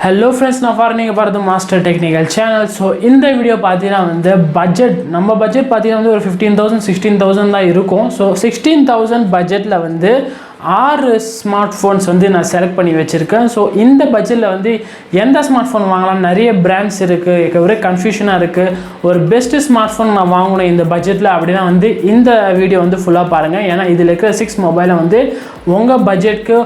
Hello friends, நான் ஃபாரினிங்க பார்த்து master technical channel. So இந்த வீடியோ பார்த்தீங்கன்னா வந்து நம்ம பட்ஜெட் பார்த்தீங்கன்னா வந்து ஒரு 15,000 16,000 தான் இருக்கும். ஸோ 16,000 பட்ஜெட்டில் வந்து 6 ஸ்மார்ட் ஃபோன்ஸ் வந்து நான் செலக்ட் பண்ணி வச்சுருக்கேன். ஸோ இந்த பட்ஜெட்டில் வந்து எந்த ஸ்மார்ட் ஃபோன் வாங்கலாம், நிறைய பிராண்ட்ஸ் இருக்குது, ஒரே கன்ஃபியூஷனாக இருக்குது. ஒரு பெஸ்ட்டு ஸ்மார்ட் ஃபோன் நான் வாங்கணும் இந்த பட்ஜெட்டில் அப்படின்னா வந்து இந்த வீடியோ வந்து ஃபுல்லாக பாருங்கள். ஏன்னா இதில் இருக்கிற 6 மொபைலை வந்து உங்கள் பட்ஜெட்டுக்கு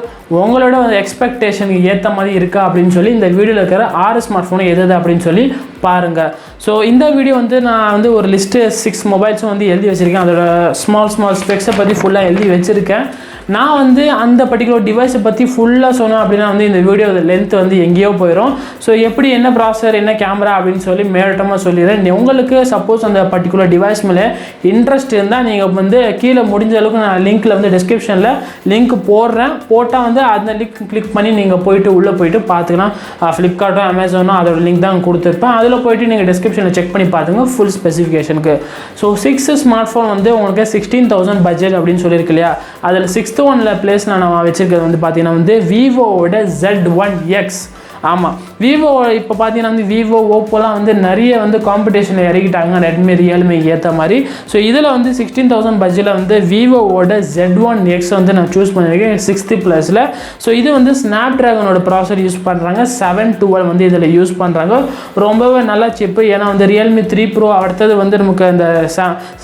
உங்களோட எக்ஸ்பெக்டேஷனுக்கு ஏற்ற மாதிரி இருக்கா அப்படின்னு சொல்லி இந்த வீடியோவில் இருக்கிற 6 ஸ்மார்ட் ஃபோனை எது அப்படின்னு சொல்லி பாருங்கள். ஸோ இந்த வீடியோ வந்து நான் வந்து ஒரு லிஸ்ட்டு 6 மொபைல்ஸும் வந்து எழுதி வச்சுருக்கேன். அதோட ஸ்மால் ஸ்பெக்ஸை பற்றி ஃபுல்லாக எழுதி வச்சுருக்கேன். நான் வந்து அந்த பர்டிகுலர் டிவைஸை பற்றி ஃபுல்லாக சொன்னேன் அப்படின்னா வந்து இந்த வீடியோ லென்த் வந்து எங்கேயோ போயிடும். ஸோ எப்படி என்ன ப்ராசஸர் என்ன கேமரா அப்படின்னு சொல்லி மேலோட்டமாக சொல்லிடுறேன். உங்களுக்கு சப்போஸ் அந்த பர்டிகுலர் டிவைஸ் மேலே இன்ட்ரெஸ்ட் இருந்தால் நீங்கள் வந்து கீழே முடிஞ்ச அளவுக்கு நான் லிங்க்கில் வந்து டிஸ்கிரிப்ஷனில் லிங்க் போடுறேன். போட்டால் வந்து அந்த லிங்க் கிளிக் பண்ணி நீங்கள் போயிட்டு உள்ளே போயிட்டு பார்த்துக்கலாம். ஃப்ளிப்கார்ட்டோ அமேசானோ அதோட லிங்க் தான் கொடுத்துருப்பேன். அதில் போயிட்டு நீங்கள் டிஸ்கிரிப்ஷனில் செக் பண்ணி பார்த்துங்க ஃபுல் ஸ்பெசிஃபிகேஷனுக்கு. ஸோ 6 ஸ்மார்ட் ஃபோன் வந்து உங்களுக்கு 16,000 பட்ஜெட் அப்படின்னு சொல்லியிருக்கு இல்லையா. அதில் 6th பிளேஸ் நான் வச்சிருக்கிறது வந்து பார்த்தீங்கன்னா வந்து விவோவோட Z1X. ஆமாம், விவோ இப்போ பார்த்தீங்கன்னா வந்து விவோ ஓப்போலாம் வந்து நிறைய வந்து காம்படிஷனில் இறக்கிட்டாங்க ரெட்மி ரியல்மி ஏற்ற மாதிரி. ஸோ இதில் வந்து 16,000 பட்ஜெட்டில் வந்து விவோவோட Z1X வந்து நான் சூஸ் பண்ணியிருக்கேன் 6th ப்ளஸில். ஸோ இது வந்து ஸ்னாப் ட்ராகனோட ப்ராசர் யூஸ் பண்ணுறாங்க. 712 வந்து இதில் யூஸ் பண்ணுறாங்க. ரொம்பவே நல்லா சிப்பு. ஏன்னா வந்து ரியல்மி 3 Pro அடுத்தது வந்து நமக்கு அந்த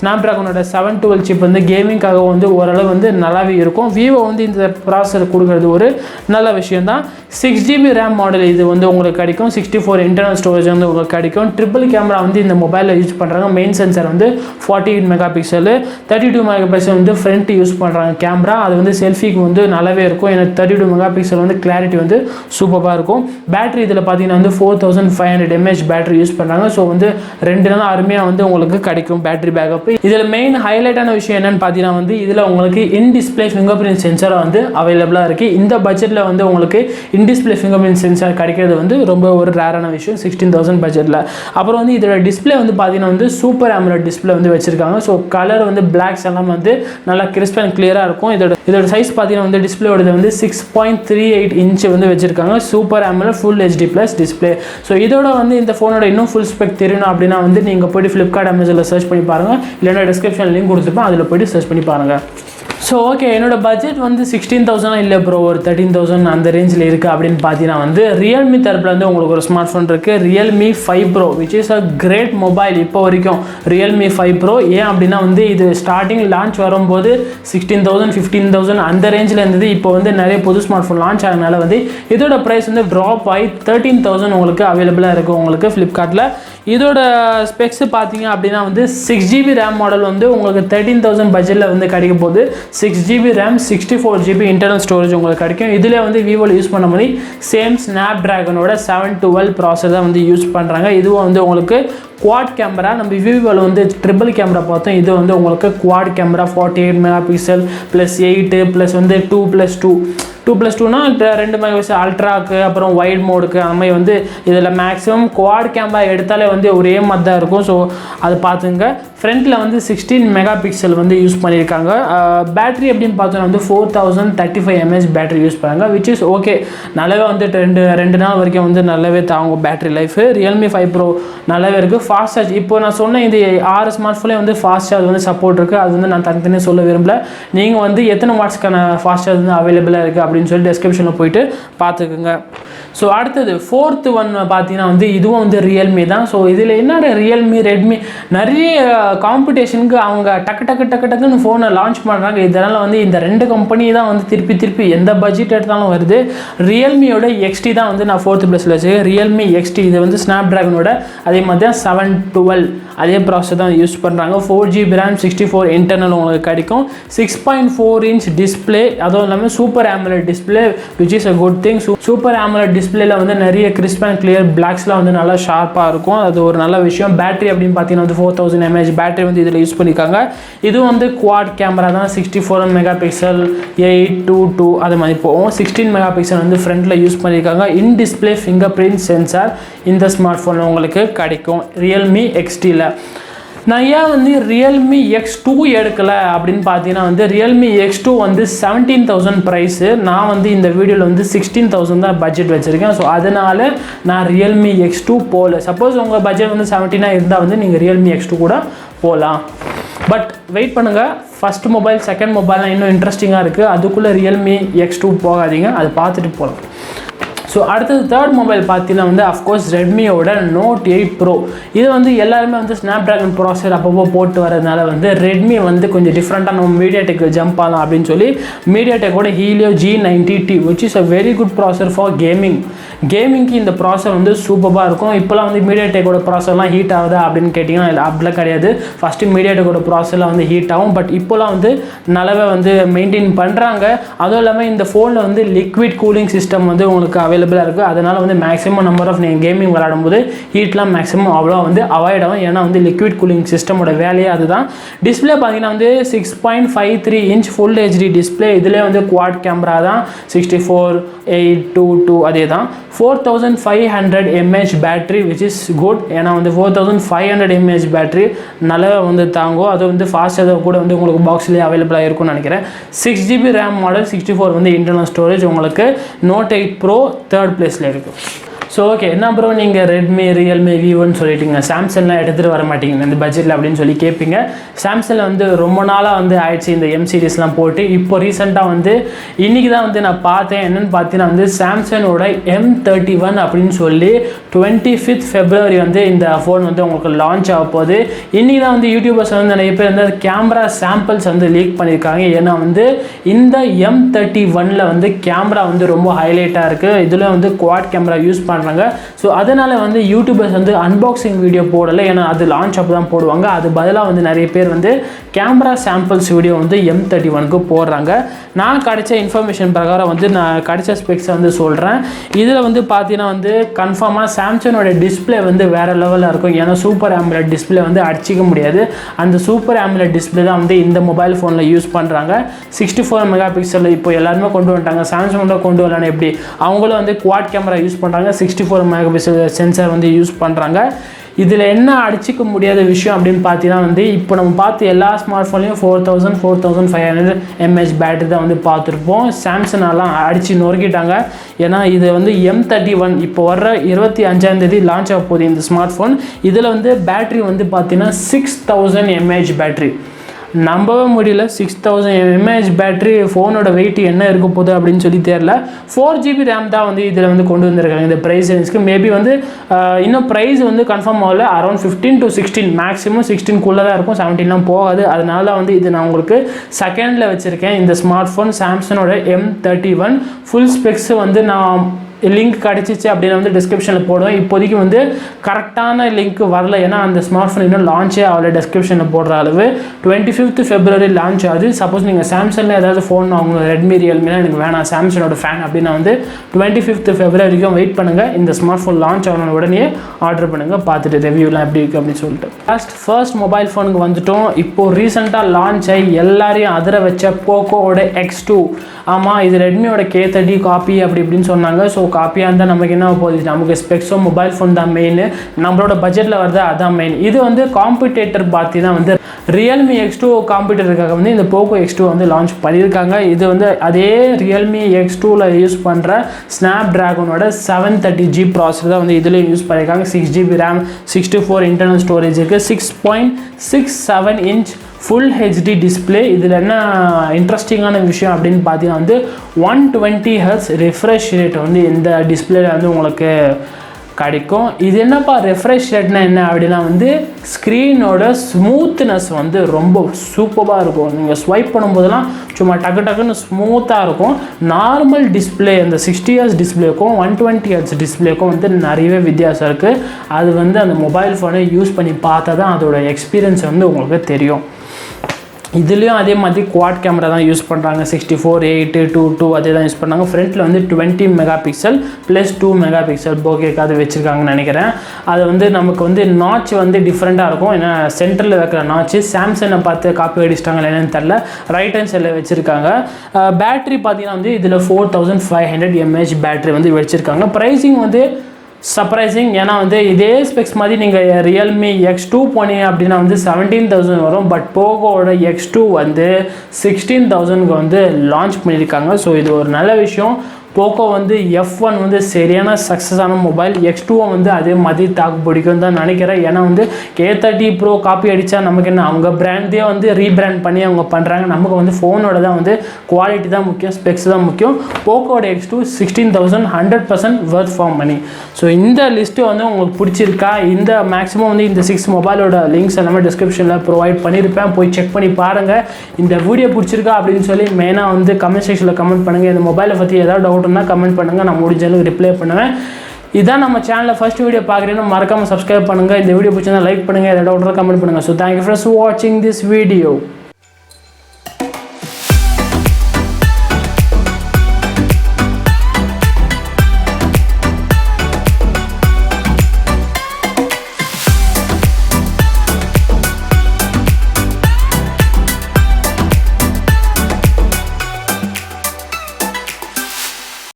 ஸ்னாப் ட்ராகனோட 712 சிப் வந்து கேமிங்காக வந்து ஓரளவு வந்து நல்லாவே இருக்கும். விவோ வந்து இந்த ப்ராசர் கொடுக்குறது ஒரு நல்ல விஷயம் தான். 6GB ரேம் மாடல் இது வந்து உங்களுக்கு கிடைக்கும். 64 இன்டர்னல் ஸ்டோரேஜ் வந்து உங்களுக்கு கிடைக்கும். ட்ரிபிள் கேமரா வந்து இந்த மொபைலில் யூஸ் பண்ணுறாங்க. மெயின் சென்சார் வந்து 48 மெகா பிக்சல், 32 மெகா பிக்சல் வந்து ஃப்ரண்ட் யூஸ் பண்ணுறாங்க கேமரா. அது வந்து செல்ஃபிக்கு வந்து நல்லாவே இருக்கும். எனக்கு 32 மெகா பிக்சல் வந்து கிளாரிட்டி வந்து சூப்பராக இருக்கும். பேட்டரி இதில் பார்த்தீங்கன்னா வந்து 4500 mAh பேட்டரி யூஸ் பண்ணுறாங்க. ஸோ வந்து 2 நாள் அருமையாக வந்து உங்களுக்கு கிடைக்கும் பேட்டரி பேக்கப். இதில் மெயின் ஹைலைட்டான விஷயம் என்னென்னு பார்த்தீங்கன்னா வந்து இதில் உங்களுக்கு in display finger print sensor வந்து அவைலபிளாக இருக்குது. இந்த பட்ஜெட்டில் வந்து உங்களுக்கு in display finger print sensor கிடைக்கிறது வந்து ரொம்ப ஒரு ரேரான விஷயம் 16,000 பட்ஜெட்டில். அப்புறம் வந்து இதோட டிஸ்பிளே வந்து பார்த்தீங்கன்னா வந்து சூப்பர் AMOLED டிஸ்பிளே வந்து வச்சிருக்காங்க. ஸோ கலர் வந்து பிளாக்ஸ் எல்லாம் வந்து நல்லா கிறிஸ்ப் அண்ட் கிளியராக இருக்கும். இதோட சைஸ் பார்த்தீங்கன்னா வந்து டிஸ்பிளேயோட வந்து 6.38 இன்ச் வந்து வச்சிருக்காங்க. Super AMOLED full HD plus display. So இதோட வந்து இந்த ஃபோனோட இன்னும் ஃபுல் ஸ்பெக் தெரியணும் அப்படின்னா வந்து நீங்கள் போய்ட்டு ஃப்ளிப்கார்ட் அமேசானில் சர்ச் பண்ணி பாருங்கள். இல்லைன்னா டிஸ்கிரிப்ஷன் லிங்க் கொடுத்துருப்பேன், அதில் போய்ட்டு சர்ச் பண்ணி பாருங்கள். ஸோ ஓகே, என்னோட பட்ஜெட் வந்து 16,000 இல்லை ப்ரோ, ஒரு 13,000 அந்த ரேஞ்சில் இருக்குது அப்படின்னு பார்த்தீங்கன்னா வந்து ரியல்மி தரப்பில் வந்து உங்களுக்கு ஒரு ஸ்மார்ட் ஃபோன் இருக்குது. Realme 5 Pro which is a great mobile இப்போ வரைக்கும். ரியல்மி 5 Pro ஏன் அப்படின்னா வந்து இது ஸ்டார்டிங் லான்ச் வரும்போது 16,000 15,000 அந்த ரேஞ்சில் இருந்தது. இப்போ வந்து நிறைய புது ஸ்மார்ட் ஃபோன் லான்ச் ஆகிறதுனால வந்து இதோட ப்ரைஸ் வந்து ட்ராப் ஆகி 13,000 உங்களுக்கு அவைலபிளாக இருக்குது உங்களுக்கு ஃப்ளிப்கார்ட்டில். இதோட ஸ்பெக்ஸ் பார்த்தீங்க அப்படின்னா வந்து 6GB ரேம் மாடல் வந்து உங்களுக்கு 13,000 பட்ஜெட்டில் வந்து கிடைக்க போகுது. 6GB RAM 64GB internal storage உங்களுக்கு கிடைக்கும். இதில் வந்து விவோவில் யூஸ் பண்ண மாதிரி சேம் ஸ்னாப் ட்ராகனோட 712 ப்ராசர் தான் வந்து யூஸ் பண்ணுறாங்க. இதுவும் வந்து உங்களுக்கு குவாட் கேமரா. நம்ம விவோவில் வந்து ட்ரிபிள் கேமரா பார்த்தோம். இது வந்து உங்களுக்கு quad camera 48 mega pixel plus 8 plus வந்து 2+2னா 2 மெகா பிக்சல் அல்ட்ராக்கு அப்புறம் வைட் மோடுக்கு அந்த மாதிரி வந்து இதில் மேக்ஸிமம் குவாட் கேமரா எடுத்தாலே வந்து ஒரே மாதிரி தான் இருக்கும். ஸோ அது பார்த்துங்க. ஃப்ரண்ட்டில் வந்து 16 மெகா பிக்சல் வந்து யூஸ் பண்ணியிருக்காங்க. பேட்டரி எப்படின்னு பார்த்தோன்னா வந்து 4035 mAh பேட்டரி யூஸ் பண்ணுறாங்க விச் இஸ் ஓகே. நல்லாவே வந்து 2 நாள் வரைக்கும் வந்து நல்லாவே தாங்கும் பேட்டரி லைஃப். ரியல்மி 5 Pro நல்லாவே இருக்குது. ஃபாஸ்ட் சார்ஜ் இப்போ நான் சொன்ன இந்த 6 ஸ்மார்ட் ஃபோன்லேயே வந்து ஃபாஸ்ட் சார்ஜ் வந்து சப்போர்ட் இருக்குது. அது வந்து நான் தனித்தனியாக சொல்ல விரும்பல. நீங்கள் வந்து எத்தனை வாட்ஸ்க்கான ஃபாஸ்ட் சார்ஜ் வந்து அவைலபிளாக இருக்குது அப்படின்னு சொல்லி டிஸ்கிரிப்ஷனில் போயிட்டு பார்த்துக்குங்க. ஸோ அடுத்தது 4th ஒன் பார்த்தீங்கன்னா வந்து இதுவும் வந்து ரியல்மி தான். ஸோ இதில் என்னோட ரியல்மி ரெட்மி நிறைய காம்படிஷனுக்கு அவங்க டக்குன்னு ஃபோனை லான்ச் பண்ணுறாங்க. இதனால் வந்து இந்த 2 கம்பெனி தான் வந்து திருப்பி எந்த பட்ஜெட் எடுத்தாலும் வருது. ரியல்மியோட XT தான் வந்து நான் 4th ப்ளஸில் வச்சுருக்கேன். ரியல்மி XT இது வந்து ஸ்னாப் ட்ராகனோட அதே மாதிரி தான் 712 அதே ப்ராசஸ் தான் யூஸ் பண்ணுறாங்க. 4GB ரேம் 64 இன்டர்னல் உங்களுக்கு கிடைக்கும். 6.4 இன்ச் டிஸ்பிளே, அதுவும் இல்லாமல் super AMOLED display which is a good thing. Super AMOLED டிஸ்பிளேல வந்து நிறைய கிறிஸ்ப் அண்ட் கிளியர் பிளாக்ஸ்லாம் வந்து நல்லா ஷார்ப்பாக இருக்கும். அது ஒரு நல்ல விஷயம். பேட்டரி அப்படின்னு பார்த்தீங்கன்னா வந்து 4000 mAh பேட்டரி வந்து இதில் யூஸ் பண்ணியிருக்காங்க. இது வந்து குவாட் கேமரா தான். 64 மெகா பிக்சல் 822 அது மாதிரி போகும். 16 மெகா பிக்சல் வந்து ஃப்ரண்ட்டில் யூஸ் பண்ணியிருக்காங்க. In display finger print sensor இந்த ஸ்மார்ட் ஃபோனில் உங்களுக்கு கிடைக்கும் ரியல்மி XTல. நான் ஏன் வந்து ரியல்மி X2 எடுக்கலை அப்படின்னு பார்த்தீங்கன்னா வந்து ரியல்மி X2 வந்து 17,000 ப்ரைஸு. நான் வந்து இந்த வீடியோவில் வந்து 16,000 தான் பட்ஜெட் வச்சுருக்கேன். ஸோ அதனால் நான் ரியல்மி X2 போகல. சப்போஸ் உங்கள் பட்ஜெட் வந்து 17 இருந்தால் வந்து நீங்கள் ரியல்மி X2 கூட போகலாம். பட் வெயிட் பண்ணுங்கள், ஃபஸ்ட் மொபைல் செகண்ட் மொபைல்லாம் இன்னும் இன்ட்ரெஸ்டிங்காக இருக்குது. அதுக்குள்ளே ரியல்மி X2 போகாதீங்க, அது பார்த்துட்டு போகலாம். ஸோ அடுத்தது தேர்ட் மொபைல் பார்த்தீங்கன்னா வந்து அஃப்கோர்ஸ் ரெட்மியோட Note 8 Pro. இது வந்து எல்லாருமே வந்து ஸ்னாப்ட்ராகன் ப்ராசஸர் அப்பப்போ போட்டு வரதுனால வந்து ரெட்மி வந்து கொஞ்சம் டிஃப்ரெண்ட்டாக நம்ம மீடியாடெக் ஜம்ப் ஆகலாம் அப்படின்னு சொல்லி மீடியாடெக்கோட Helio G90T which is a very good processor for கேமிங்க்கு இந்த ப்ராசஸர் வந்து சூப்பராக இருக்கும். இப்போலாம் வந்து மீடியாடெக்கோட ப்ராசஸர்லாம் ஹீட் ஆகுதா அப்படின்னு கேட்டிங்கன்னா இல்லை, அப்படிலாம் கிடையாது. ஃபஸ்ட்டு மீடியாடெக்கோட ப்ராசஸர்லாம் வந்து ஹீட் ஆகும், பட் இப்போலாம் வந்து நல்லாவே வந்து மெயின்டைன் பண்ணுறாங்க. அதுவும் இல்லாமல் இந்த ஃபோனில் வந்து லிக்விட் கூலிங் சிஸ்டம் வந்து உங்களுக்கு அவைலபிளாக இருக்குது. அதனால் வந்து மேக்ஸிமம் நம்பர் ஆஃப் நீங்கள் கேமிங் விளையாடும்போது ஹீட்லாம் மேக்ஸிமம் அவ்வளோ வந்து அவாய்ட் ஆகும். ஏன்னா வந்து லிக்விட் கூலிங் சிஸ்டமோட வேலையே அதுதான். டிஸ்பிளே பார்த்தீங்கன்னா வந்து 6.53 inch ஃபுல் HD டிஸ்பிளே. இதிலே வந்து குவாட் கேமரா தான், 64:8:2:2 அதே தான். 4500 mAh battery which is good. ஏன்னா வந்து 4500 mAh பேட்டரி நல்லா வந்து தாங்கும். அது வந்து ஃபாஸ்ட்டாக கூட வந்து உங்களுக்கு பாக்ஸ்லேயே அவைலபிளாக இருக்கும்னு நினைக்கிறேன். 6GB RAM மாடல், 64 வந்து இன்டர்னல் ஸ்டோரேஜ். உங்களுக்கு Note 8 Pro தேர்ட் பிளேஸில் இருக்குது. ஸோ ஓகே, என்ன ப்ரோ நீங்கள் ரெட்மி ரியல்மி விவோன்னு சொல்லிட்டீங்க, சாம்சங்லாம் எடுத்துகிட்டு வர மாட்டீங்க இந்த பட்ஜெட்டில் அப்படின்னு சொல்லி கேட்பீங்க. சாம்சங்கில் வந்து ரொம்ப நாளாக வந்து ஆயிடுச்சு இந்த M சீரிஸ்லாம் போட்டு. இப்போ ரீசெண்டாக வந்து இன்றைக்கி தான் வந்து நான் பார்த்தேன். என்னென்னு பார்த்தீங்கன்னா வந்து சாம்சங்கோட M31 அப்படின்னு சொல்லி 25th February வந்து இந்த ஃபோன் வந்து உங்களுக்கு லான்ச் ஆக போகுது. இன்றைக்கி தான் வந்து யூடியூபர்ஸ் வந்து நிறைய பேர் வந்து கேமரா சாம்பிள்ஸ் வந்து லீக் பண்ணியிருக்காங்க. ஏன்னா வந்து இந்த M31 வந்து கேமரா வந்து ரொம்ப ஹைலைட்டாக இருக்குது. இதில் வந்து குவாட் கேமரா யூஸ் பண்ணுறாங்க. ஸோ அதனால் வந்து யூடியூபர்ஸ் வந்து அன்பாக்சிங் வீடியோ போடலை, ஏன்னா அது லான்ச் அப்போ தான் போடுவாங்க. அது பதிலாக வந்து நிறைய பேர் வந்து கேமரா சாம்பிள்ஸ் வீடியோ வந்து M31க்கு போடுறாங்க. நான் கிடைச்ச இன்ஃபர்மேஷன் பிரகாரம் வந்து நான் கிடைச்ச ஸ்பெக்ஸை வந்து சொல்கிறேன். இதில் வந்து பார்த்தீங்கன்னா வந்து கன்ஃபார்மாக சாம்சங்கோட டிஸ்பிளே வந்து வேறு லெவலில் இருக்கும். ஏன்னா சூப்பர் AMOLED டிஸ்பிளே வந்து அடிச்சிக்க முடியாது. அந்த சூப்பர் AMOLED டிஸ்பிளே தான் வந்து இந்த மொபைல் ஃபோனில் யூஸ் பண்ணுறாங்க. 64 மெகாபிக்சல் இப்போ எல்லாருமே கொண்டு வந்துட்டாங்க. சாம்சங்கோட கொண்டு வரலான்னு எப்படி, அவங்களும் வந்து குவாட் கேமரா யூஸ் பண்ணுறாங்க, 64 மெகாபிக்சல் சென்சார் வந்து யூஸ் பண்ணுறாங்க. இதில் என்ன அடிச்சிக்க முடியாத விஷயம் அப்படின்னு பார்த்தீங்கன்னா வந்து இப்போ நம்ம பார்த்து எல்லா ஸ்மார்ட் ஃபோன்லையும் 4500 mAh பேட்டரி தான் வந்து பார்த்துருப்போம். சாம்சங்கெல்லாம் அடித்து நொறுக்கிட்டாங்க. ஏன்னா இது வந்து M31 இப்போ வர்ற 25ஆம் தேதி லான்ச் ஆக போகுது இந்த ஸ்மார்ட் ஃபோன். இதில் வந்து பேட்டரி வந்து பார்த்தீங்கன்னா 6000 mAh பேட்டரி. நம்பவே முடியல, 6000 mAh பேட்டரி. ஃபோனோட வெயிட் என்ன இருக்க போகுது அப்படின்னு சொல்லி தெரியல. 4GB RAM தான் வந்து இதில் வந்து கொண்டு வந்திருக்காங்க இந்த ப்ரைஸ் ரேஞ்சுக்கு. மேபி வந்து இன்னும் ப்ரைஸ் வந்து கன்ஃபார்ம் ஆகல. அரௌண்ட் 15 to 16, மேக்ஸிமம் 16குள்ளே தான் இருக்கும், 17லாம் போகாது. அதனால வந்து இது நான் உங்களுக்கு செகண்டில் வச்சுருக்கேன். இந்த ஸ்மார்ட் ஃபோன் சாம்சங்கோட M31 ஃபுல் ஸ்பெக்ஸ் வந்து நான் லிங்க் கிடச்சிச்சு அப்படின்னா வந்து டிஸ்கிரிப்ஷனில் போடுவேன். இப்போதைக்கு வந்து கரெக்டான லிங்க் வரல, ஏன்னா அந்த ஸ்மார்ட் ஃபோன் இன்னும் லான்ச்சே அவளை டிஸ்கிரிப்ஷனில் போடுற அளவு. 25th February லான்ச் ஆகுது. சப்போஸ் நீங்கள் சாம்சங்கில் ஏதாவது ஃபோன் அவங்க ரெட்மி ரியல்மிலாம் எனக்கு வேணாம், சாம்சங்கோட ஃபேன் அப்படின்னா வந்து 25th February வரைக்கும் வெயிட் பண்ணுங்கள். இந்த ஸ்மார்ட் ஃபோன் லான்ச் ஆகணும் உடனே ஆர்டர் பண்ணுங்கள், பார்த்துட்டு ரிவ்யூலாம் எப்படி இருக்குது அப்படின்னு சொல்லிட்டு. ஃபர்ஸ்ட் மொபைல் ஃபோனுக்கு வந்துட்டோம். இப்போது ரீசெண்டாக லான்ச் ஆகி எல்லாரையும் அதிர வச்ச போக்கோவோட X2. ஆமாம், இது ரெட்மியோட K30 காப்பி அப்படி இப்படின்னு சொன்னாங்க. ஸோ காப்பியாக இருந்தால் நமக்கு என்ன போகுது, நமக்கு ஸ்பெக்ஸோ மொபைல் ஃபோன் தான் மெயின், நம்மளோட பட்ஜெட்டில் வருது அதான் மெயின். இது வந்து காம்படிட்டர் பார்த்தீங்கன்னா வந்து ரியல்மி X2 காம்படிட்டருக்காக வந்து இந்த போக்கோ X2 வந்து லான்ச் பண்ணியிருக்காங்க. இது வந்து அதே ரியல்மி X2ல யூஸ் பண்ணுற ஸ்னாப்ட்ராகனோட 730G ப்ராசஸர் தான் வந்து இதுலேயும் யூஸ் பண்ணியிருக்காங்க. 6GB RAM, 64 இன்டர்னல் ஸ்டோரேஜ் இருக்குது, 6.67 inch ஃபுல் ஹெச்டி டிஸ்பிளே. இதில் என்ன இன்ட்ரெஸ்டிங்கான விஷயம் அப்படின்னு பார்த்தீங்கன்னா வந்து 120 Hz ரிஃப்ரெஷ் ரேட் வந்து இந்த டிஸ்பிளேல வந்து உங்களுக்கு கிடைக்கும். இது என்னப்பா ரெஃப்ரெஷ் ரேட்னா என்ன அப்படின்னா வந்து ஸ்க்ரீனோட ஸ்மூத்னஸ் வந்து ரொம்ப சூப்பராக இருக்கும். நீங்கள் ஸ்வைப் பண்ணும்போதெல்லாம் சும்மா டக்கு டக்குன்னு ஸ்மூத்தாக இருக்கும். நார்மல் டிஸ்பிளே இந்த 60 Hz டிஸ்பிளேக்கும் 120 Hz டிஸ்பிளேக்கும் வந்து நிறையவே வித்தியாசம் இருக்குது. அது வந்து அந்த மொபைல் ஃபோனை யூஸ் பண்ணி பார்த்தா தான் அதோட எக்ஸ்பீரியன்ஸ் வந்து உங்களுக்கு தெரியும். இதுலேயும் அதே மாதிரி குவாட் கேமரா தான் யூஸ் பண்ணுறாங்க, 64:8:2:2 அதே தான் யூஸ் பண்ணாங்க. ஃப்ரண்ட்டில் வந்து 20 மெகாபிக்சல் ப்ளஸ் 2 மெகாபிக்சல் போகேக்கு அது வச்சுருக்காங்கன்னு நினைக்கிறேன். அது வந்து நமக்கு வந்து நாட்ச் வந்து டிஃப்ரெண்ட்டாக இருக்கும். ஏன்னா சென்டரில் வைக்கிற நாட்ச்சு சாம்சங்கை பார்த்து காப்பி அடிச்சிட்டாங்க என்னன்னு தெரில, ரைட் ஹேண்ட் சைடில் வச்சுருக்காங்க. பேட்ரி பார்த்தீங்கன்னா வந்து இதில் 4500 mAh பேட்ரி வந்து வச்சுருக்காங்க. ப்ரைஸிங் வந்து சர்ப்ரைசிங். ஏன்னா வந்து இதே ஸ்பெக்ஸ் மாதிரி நீங்கள் ரியல்மி X2 போனீங்க அப்படின்னா வந்து 17,000 வரும். பட் போகோட X2 வந்து 16,000க்கு வந்து லான்ச் பண்ணியிருக்காங்க. ஸோ இது ஒரு நல்ல விஷயம். போக்கோ வந்து F1 வந்து சரியான சக்ஸஸான மொபைல். X2 வந்து அதே மாதிரி தாக்கு பிடிக்கும் தான் நினைக்கிறேன். ஏன்னா வந்து K30 Pro காப்பி அடித்தா நமக்கு என்ன, அவங்க பிராண்டே வந்து ரீபிராண்ட் பண்ணி அவங்க பண்ணுறாங்க. நமக்கு வந்து ஃபோனோட தான் வந்து குவாலிட்டி தான் முக்கியம், ஸ்பெக்ஸ் தான் முக்கியம். போக்கோட X2 16,000 100% worth for money. So இந்த லிஸ்ட்டு வந்து உங்களுக்கு பிடிச்சிருக்கா? இந்த மேக்ஸிமம் வந்து இந்த 6 மொபைலோட லிங்க்ஸ் எல்லாமே டிஸ்கிரிப்ஷனில் ப்ரொவைட் பண்ணியிருப்பேன், போய் செக் பண்ணி பாருங்கள். இந்த வீடியோ பிடிச்சிருக்கா அப்படின்னு சொல்லி மெயினாக வந்து கமெண்ட் செக்ஷனில் கமெண்ட் பண்ணுங்கள். இந்த மொபைலை பற்றி ஏதாவது டவுட் இருந்தால் கமெண்ட் பண்ணுங்கள், நான் முடிஞ்ச அளவுக்கு ரிப்ளை பண்ணுவேன். இதான் நம்ம சேனலில் ஃபர்ஸ்ட் வீடியோ பார்க்குறீங்கன்னா மறக்காமல் சப்ஸ்கிரைப் பண்ணுங்கள். இந்த வீடியோ பிடிச்சிருந்தா லைக் பண்ணுங்கள், ஏதாவது டவுட் கமெண்ட் பண்ணுங்கள். ஸோ தேங்க்யூ ஃபார் வாட்சிங் திஸ் வீடியோ.